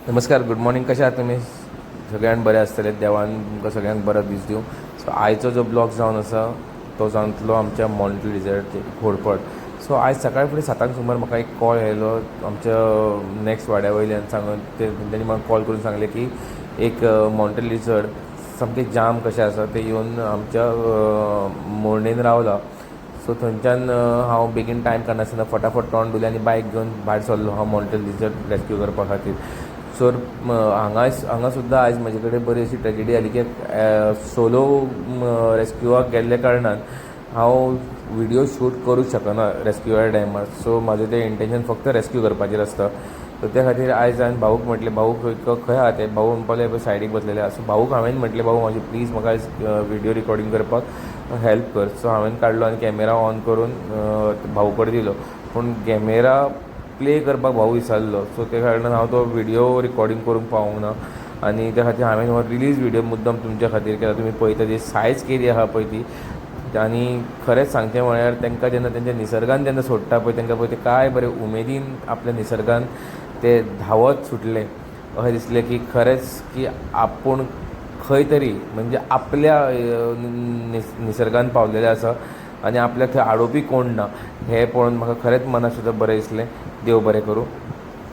नमस्कार, good morning. कशा आहात तुम्ही? सगळ्यांक बरे आसतले. देवान तुमकां सगळ्यांक बरो दीस दिवं. सो आयचो जो ब्लॉग जावन आसा तो जातलो आमच्या मॉन्ट्री रिजॉर्ट घोडपड. सो आयज सकाळी फुडें 7 सुमार म्हाका एक कॉल येयलो आमच्या नॅक्स्ट वाड्या वयल्यान. सांगून तेंच्यांनी म्हाका कॉल करून सांगलें की एक मॉन्ट्री रिजॉर्ट सामकें जाम कशें आसा तें येवन आमच्या मोरडेन रावला. सो थंयच्यान हांव बेगीन टायम काडनासतना फटाफट तोंड धुलें आनी बायक घेवन भायर सरलो हांव मॉन्ट्री रिजॉर्ट रेस्क्यू करपा खातीर. सो हांगा सुद्दां आयज म्हजे कडेन बरी अशी ट्रेजेडी जाली की सोलो रेस्क्यूवाक गेल्ल्या कारणान हांव व्हिडियो शूट करूंक शकना रेस्क्यूच्या टायमार. सो म्हाजें तें इंटेंशन फक्त रेस्क्यू करपाचेर आसता. सो त्या खातीर आयज हांवें भाऊक म्हटलें, भाऊ खंय आहा ते? भाऊ म्हणपाक लागलो सायडीक बसलेले आहा. सो भाऊक हांवें म्हटलें, भाऊ म्हाजी प्लीज म्हाका आयज व्हिडियो रिकॉर्डिंग करपाक हेल्प कर. सो हांवें काडलो आनी कॅमेरा ऑन करून भाऊ कडेन दिलो. पूण कॅमेरा प्ले करपाक भाऊ विसरलो. सो त्या कारणान हांव तो व्हिडियो रिकॉर्डिंग करूंक पावूंक ना. आनी त्या खातीर हांवें हो रिलीज व्हिडियो मुद्दम तुमच्या खातीर केला. तुमी पळयता ती सायज केली आहा पळय ती. आनी खरेंच सांगचें म्हळ्यार तांकां जेन्ना तेंच्या निसर्गान जेन्ना सोडटा पळय तांकां पळय ते काय बरें उमेदीन आपल्या निसर्गान ते धांवत सुटले. अशें दिसलें की खरेंच की आपूण खंय तरी म्हणजे आपल्या निसर्गान पावलेले आसा आनी आपल्याक थंय आडोवपी कोण ना हें पळोवन म्हाका खरेंच मनाक सुद्दां बरें दिसलें. देव बरें करूं.